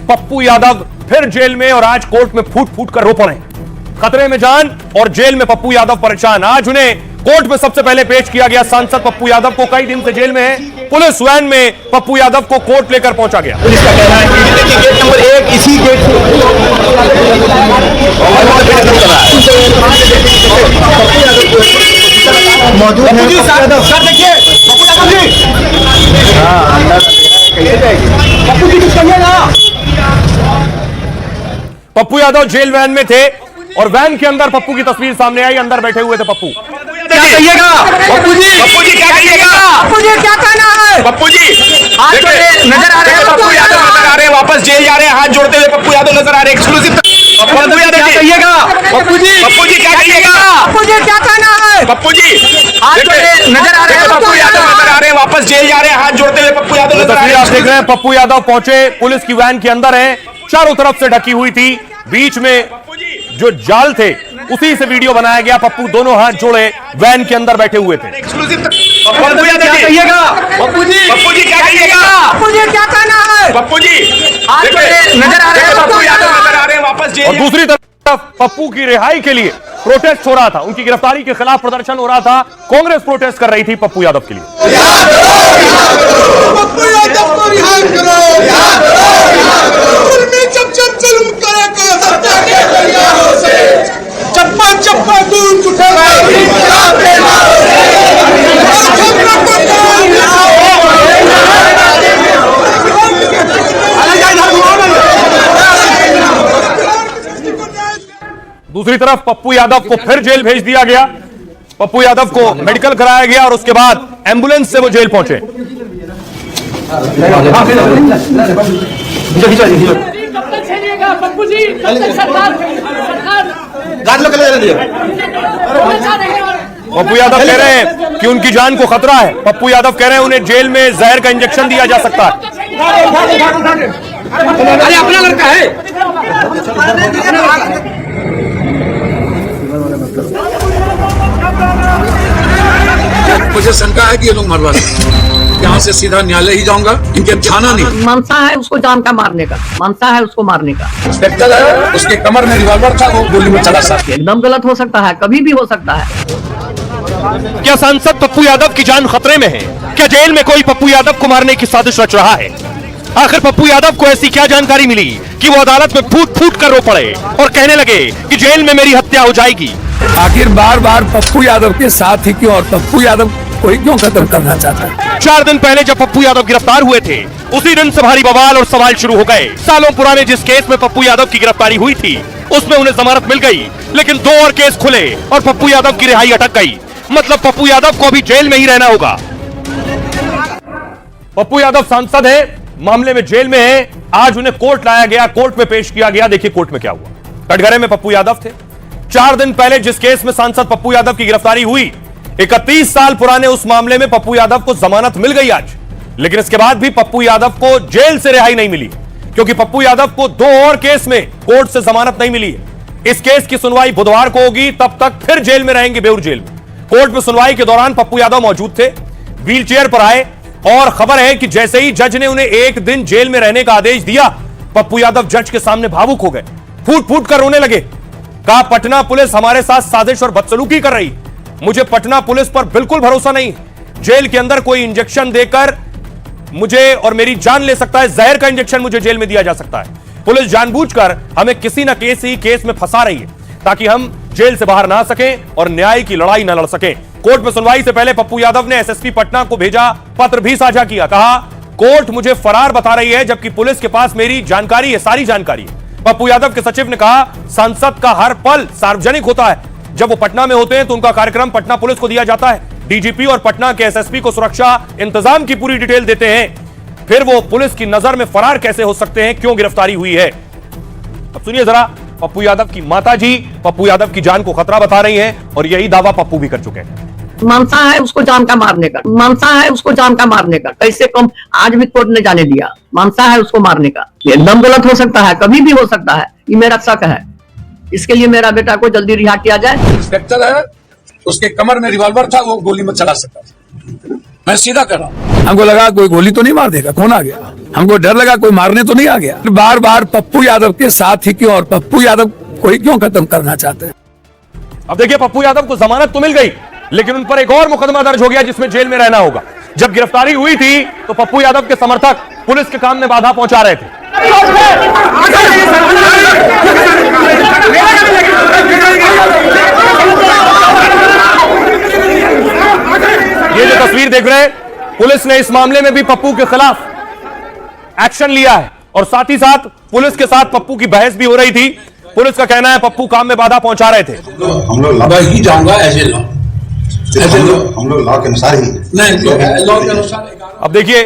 पप्पू यादव फिर जेल में और आज कोर्ट में फूट फूट कर रो पड़े। खतरे में जान और जेल में पप्पू यादव परेशान। आज उन्हें कोर्ट में सबसे पहले पेश किया गया। सांसद पप्पू यादव को कई दिन से जेल में है। पुलिस वैन में पप्पू यादव को कोर्ट लेकर पहुंचा गया। पुलिस का कहना है कि गेट नंबर 1 इसी गेट से मौजूद है। सर देखिए पप्पू यादव जी, पप्पू जी कुछ कहिए ना। पप्पू यादव जेल वैन में थे और वैन के अंदर पप्पू की तस्वीर सामने आई। अंदर बैठे हुए थे पप्पू। क्या कहिएगा पप्पू जी? पप्पू जी क्या कहिएगा? पप्पू जी क्या कहना है? पप्पू जी हाथ जोड़े नजर आ रहे हैं। पप्पू यादव नजर आ रहे हैं, वापस जेल जा रहे हैं, हाथ जोड़ते हुए पप्पू यादव नजर आ रहे हैं। एक्सक्लूसिव पप्पू यादव क्या कहिएगा पप्पू जी? पप्पू जी क्या कहिएगा? पप्पू जी क्या कहना है? पप्पू जी हाथ जोड़े नजर आ रहे हैं। पप्पू यादव नजर आ रहे हैं, वापस जेल जा रहे हैं, हाथ जोड़ते हुए पप्पू यादव नजर आ तस्वीर रहे आप देख रहे हैं। पप्पू यादव पहुंचे, पुलिस की वैन के अंदर है, चारों तरफ से ढकी हुई थी। बीच में जो जाल थे उसी से वीडियो बनाया गया। पप्पू दोनों हाथ जोड़े वैन के अंदर बैठे हुए थे। एक्सक्लूसिव पप्पू जी क्या कहिएगा? पप्पू जी क्या कहिएगा? पप्पू जी क्या कहना है? पप्पू जी हाथ जोड़े नजर आ रहे हैं। पप्पू यादव नजर आ रहे हैं, वापस जेल। और दूसरी तरफ पप्पू की रिहाई के लिए प्रोटेस्ट हो रहा था। उनकी गिरफ्तारी के खिलाफ प्रदर्शन हो रहा था। कांग्रेस प्रोटेस्ट कर रही थी पप्पू यादव के लिए। पप्पू यादव को रिहा करो। जब जुल्म करेगा सत्ता के दरियाओं से, चप्पा चप्पा दूध उठेगा इंकलाब के नारों से। दूसरी तरफ पप्पू यादव को फिर जेल भेज दिया गया। पप्पू यादव को मेडिकल कराया गया और उसके बाद एम्बुलेंस से वो जेल पहुंचे। पप्पू जी सरकार पप्पू यादव कह रहे हैं कि उनकी जान को खतरा है। पप्पू यादव कह रहे हैं उन्हें जेल में जहर का इंजेक्शन दिया जा सकता है। अरे अपना लड़का है। मुझे शंका है कि ये लोग मरवा यहाँ से सीधा न्यायालय ही जाऊंगा, इनके थाना नहीं। मनसा है उसको जान का मारने का, मनसा है उसको मारने का। इंस्पेक्टर है, उसके कमर में रिवॉल्वर था, वो गोली में चला सकता। एकदम गलत हो सकता है, कभी भी हो सकता है। क्या सांसद पप्पू यादव की जान खतरे में है? क्या जेल में कोई पप्पू यादव को मारने की साजिश रच रहा है? आखिर पप्पू यादव को ऐसी क्या जानकारी मिली कि वो अदालत में फूट फूट कर रो पड़े और कहने लगे कि जेल में मेरी हत्या हो जाएगी? आखिर बार बार पप्पू यादव के साथ ही क्यों, और पप्पू यादव कोई क्यों खत्म करना चाहता है? 4 दिन पहले जब पप्पू यादव गिरफ्तार हुए थे, उसी दिन से भारी बवाल और सवाल शुरू हो गए। सालों पुराने जिस केस में पप्पू यादव की गिरफ्तारी हुई थी, उसमें उन्हें जमानत मिल गई, लेकिन 2 और केस खुले और पप्पू यादव की रिहाई अटक गई। मतलब पप्पू यादव को अभी जेल में ही रहना होगा। पप्पू यादव सांसद है, मामले में जेल में है। आज उन्हें कोर्ट लाया गया, कोर्ट में पेश किया गया। देखिए कोर्ट में क्या हुआ। कटघरे में पप्पू यादव थे। 4 दिन पहले जिस केस में सांसद पप्पू यादव की गिरफ्तारी हुई, 31 साल पुराने उस मामले में पप्पू यादव को जमानत मिल गई आज। लेकिन इसके बाद भी पप्पू यादव को जेल से रिहाई नहीं मिली, क्योंकि पप्पू यादव को 2 और केस में कोर्ट से जमानत नहीं मिली है। इस केस की सुनवाई बुधवार को होगी, तब तक फिर जेल में रहेंगे, बेऊर जेल में। कोर्ट में सुनवाई के दौरान पप्पू यादव मौजूद थे, व्हील चेयर पर आए और खबर है कि जैसे ही जज ने उन्हें 1 दिन जेल में रहने का आदेश दिया, पप्पू यादव जज के सामने भावुक हो गए, फूट फूट कर रोने लगे। कहा पटना पुलिस हमारे साथ साजिश और बदसलूकी कर रही, मुझे पटना पुलिस पर बिल्कुल भरोसा नहीं। जेल के अंदर कोई इंजेक्शन देकर मुझे और मेरी जान ले सकता है, जहर का इंजेक्शन मुझे जेल में दिया जा सकता है। पुलिस जानबूझकर हमें किसी न किसी केस में फंसा रही है ताकि हम जेल से बाहर ना सकें और न्याय की लड़ाई न लड़ सकें। कोर्ट में सुनवाई से पहले पप्पू यादव ने एसएसपी पटना को भेजा पत्र भी साझा किया। कहा कोर्ट मुझे फरार बता रही है, जबकि पुलिस के पास मेरी जानकारी है, सारी जानकारी है। पप्पू यादव के सचिव ने कहा सांसद का हर पल सार्वजनिक होता है। जब वो पटना में होते हैं तो उनका कार्यक्रम पटना पुलिस को दिया जाता है। डीजीपी और पटना के एसएसपी को सुरक्षा इंतजाम की पूरी डिटेल देते हैं। फिर वो पुलिस की नजर में फरार कैसे हो सकते हैं? क्यों गिरफ्तारी हुई है? अब सुनिए जरा, पप्पू यादव की माताजी पप्पू यादव की जान को खतरा बता रही हैं और यही दावा पप्पू भी कर चुके हैं। मनसा है उसको जान का मारने का, मनसा है उसको जान का मारने का। कैसे कम आज भी कोर्ट ने जाने दिया, मनसा है उसको मारने का। एकदम गलत हो सकता है, कभी भी हो सकता है, ये मेरा शक है। इसके लिए मेरा बेटा को जल्दी रिहा किया जाए। इंस्पेक्टर है, उसके कमर में रिवॉल्वर था, वो गोली में चला सकता। मैं सीधा कर रहा हूँ। हमको लगा कोई गोली तो नहीं मार देगा, कौन आ गया, हमको डर लगा कोई मारने तो नहीं आ गया। बार बार पप्पू यादव के साथ ही क्यों, और पप्पू यादव को ही क्यों खत्म करना चाहते हैं। अब देखिए, पप्पू यादव को जमानत तो मिल गई, लेकिन उन पर एक और मुकदमा दर्ज हो गया जिसमें जेल में रहना होगा। जब गिरफ्तारी हुई थी तो पप्पू यादव के समर्थक पुलिस के काम में बाधा पहुंचा रहे थे। ये जो तस्वीर देख रहे हैं, पुलिस ने इस मामले में भी पप्पू के खिलाफ एक्शन लिया है और साथ ही साथ पुलिस के साथ पप्पू की बहस भी हो रही थी। पुलिस का कहना है पप्पू काम में बाधा पहुंचा रहे थे। हम लोग ही जाऊंगा एज ए लॉ, हम लोग लॉ के अनुसार ही नहीं लॉ के अनुसार। अब देखिए,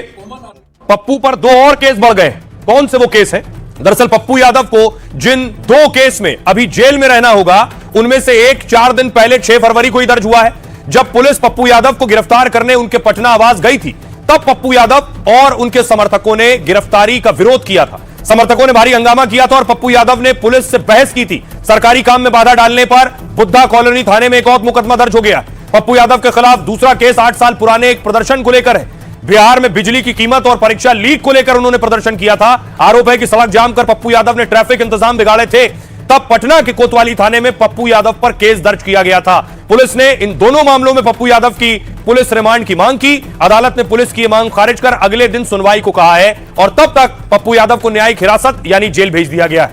पप्पू पर दो और केस बढ़ गए। कौन से वो केस हैं? दरअसल पप्पू यादव को जिन दो केस में अभी जेल में रहना होगा, उनमें से एक 4 दिन पहले 6 फरवरी को ही दर्ज हुआ है। जब पुलिस पप्पू यादव को गिरफ्तार करने उनके पटना आवास गई थी, तब पप्पू यादव और उनके समर्थकों ने गिरफ्तारी का विरोध किया था। समर्थकों ने भारी हंगामा किया था और पप्पू यादव ने पुलिस से बहस की थी। सरकारी काम में बाधा डालने पर बुद्धा कॉलोनी थाने में एक और मुकदमा दर्ज हो गया। पप्पू यादव के खिलाफ दूसरा केस 8 साल पुराने एक प्रदर्शन को लेकर है। बिहार में बिजली की कीमत और परीक्षा लीक को लेकर उन्होंने प्रदर्शन किया था। आरोप है कि सड़क जाम कर पप्पू यादव ने ट्रैफिक इंतजाम बिगाड़े थे। तब पटना के कोतवाली थाने में पप्पू यादव पर केस दर्ज किया गया था। पुलिस ने इन दोनों मामलों में पप्पू यादव की पुलिस रिमांड की मांग की। अदालत ने पुलिस की मांग खारिज कर अगले दिन सुनवाई को कहा है और तब तक पप्पू यादव को न्यायिक हिरासत यानी जेल भेज दिया गया है।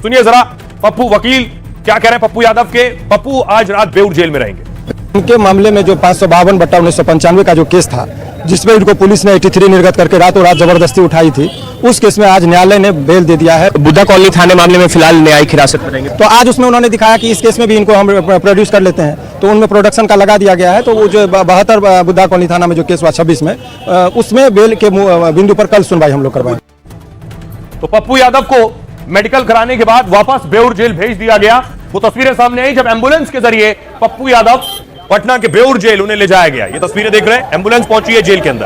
सुनिए जरा पप्पू वकील क्या कह रहे हैं पप्पू यादव के। पप्पू आज रात बेऊर जेल में रहेंगे। उनके मामले में जो 552/1995 का जो केस था, जिसमें इनको पुलिस ने 83 निर्गत करके रातों रात जबरदस्ती उठाई थी, उस केस में आज न्यायालय ने बेल दे दिया है। बुद्धा कॉलोनी थाने मामले में फिलहाल न्यायिक हिरासत में रहेंगे। तो आज उसमें उन्होंने दिखाया कि इस केस में भी इनको हम प्रोड्यूस कर लेते हैं, तो उनमें प्रोडक्शन का लगा दिया गया है। तो वो जो 72 बुद्धा कॉलोनी थाना में जो केस हुआ 26 में, उसमें बेल के बिंदु पर कल सुनवाई हम लोग करवाएंगे। तो पप्पू यादव को मेडिकल कराने के बाद वापस बेऊर जेल भेज दिया गया। वो तस्वीरें सामने आई जब एम्बुलेंस के जरिए पप्पू यादव पटना के बेऊर जेल उन्हें ले जाया गया। ये तस्वीरें देख रहे हैं, एम्बुलेंस पहुंची है जेल के अंदर।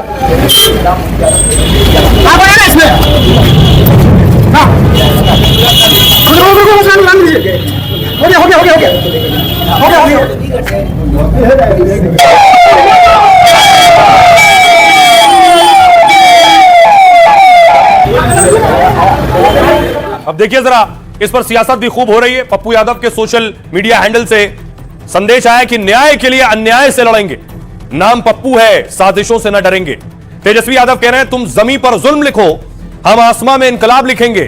अब देखिए जरा, इस पर सियासत भी खूब हो रही है। पप्पू यादव के सोशल मीडिया हैंडल से संदेश आया कि न्याय के लिए अन्याय से लड़ेंगे, नाम पप्पू है, साजिशों से न डरेंगे। तेजस्वी यादव कह रहे हैं तुम जमीन पर जुल्म लिखो, हम आसमां में इनकलाब लिखेंगे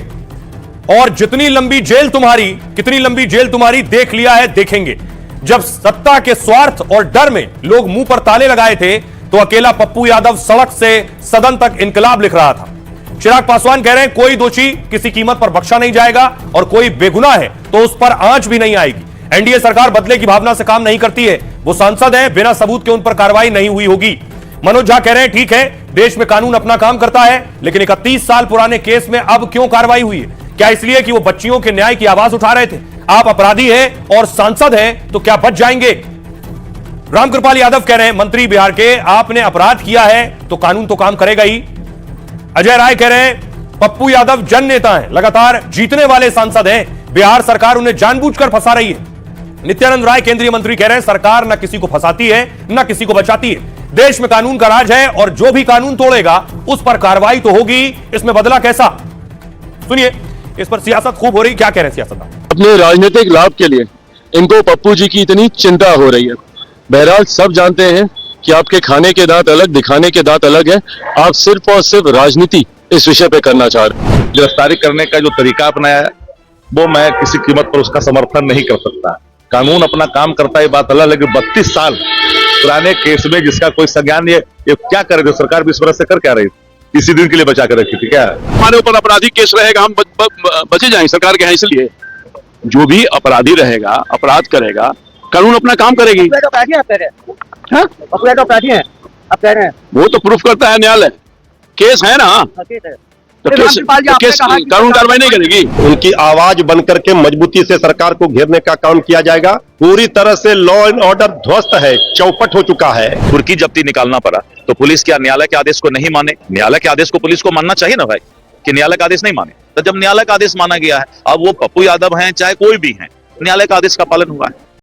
और जितनी लंबी जेल तुम्हारी, कितनी लंबी जेल तुम्हारी देख लिया है, देखेंगे। जब सत्ता के स्वार्थ और डर में लोग मुंह पर ताले लगाए थे तो अकेला पप्पू यादव सड़क से सदन तक इनकलाब लिख रहा था। चिराग पासवान कह रहे हैं कोई दोषी किसी कीमत पर बख्शा नहीं जाएगा और कोई बेगुनाह है तो उस पर आंच भी नहीं आएगी। एनडीए सरकार बदले की भावना से काम नहीं करती है, वो सांसद हैं, बिना सबूत के उन पर कार्रवाई नहीं हुई होगी। मनोज झा कह रहे हैं ठीक है, देश में कानून अपना काम करता है, लेकिन 31 साल पुराने केस में अब क्यों कार्रवाई हुई है? क्या इसलिए कि वो बच्चियों के न्याय की आवाज उठा रहे थे? आप अपराधी हैं और सांसद हैं तो क्या बच जाएंगे? रामकृपाल यादव कह रहे हैं मंत्री बिहार के, आपने अपराध किया है तो कानून तो काम करेगा ही। अजय राय कह रहे हैं पप्पू यादव जन नेता हैं, लगातार जीतने वाले सांसद हैं, बिहार सरकार उन्हें जानबूझकर फंसा रही है। नित्यानंद राय केंद्रीय मंत्री कह रहे हैं सरकार न किसी को फंसाती है न किसी को बचाती है, देश में कानून का राज है और जो भी कानून तोड़ेगा उस पर कार्रवाई तो होगी, इसमें बदला कैसा? सुनिए, इस पर सियासत खूब हो रही, क्या कह रहे हैं सियासतदान? अपने राजनीतिक लाभ के लिए इनको पप्पू जी की इतनी चिंता हो रही है। बहरहाल सब जानते हैं कि आपके खाने के दांत अलग, दिखाने के दांत अलग है। आप सिर्फ और सिर्फ राजनीति इस विषय पे करना चाह रहे हैं। गिरफ्तारी करने का जो तरीका अपनाया है वो मैं किसी कीमत पर उसका समर्थन नहीं कर सकता। कानून अपना काम करता है, बात अलग, लेकिन 32 साल पुराने केस में जिसका कोई संज्ञान, ये क्या करे जो सरकार 20 वर्ष से कर क्या रही थी? इसी दिन के लिए बचा कर रखी थी क्या? हमारे ऊपर अपराधी केस रहेगा, हम बचे जाएंगे, सरकार के हैं। इसलिए जो भी अपराधी रहेगा, अपराध करेगा, कानून अपना काम करेगी। वो तो प्रूफ करता है न्यायालय, केस है ना, तो केस कानून कार्रवाई नहीं करेगी। उनकी आवाज बनकर के मजबूती से सरकार को घेरने का काम किया जाएगा। पूरी तरह से लॉ एंड ऑर्डर ध्वस्त है, चौपट हो चुका है। कुर्की जब्ती निकालना पड़ा तो पुलिस क्या न्यायालय के आदेश को नहीं माने? न्यायालय के आदेश को पुलिस को मानना चाहिए ना भाई, कि न्यायालय का आदेश नहीं माने। तो जब न्यायालय का आदेश माना गया है, अब वो पप्पू यादव हैं चाहे कोई भी हैं, न्यायालय का आदेश का पालन हुआ है।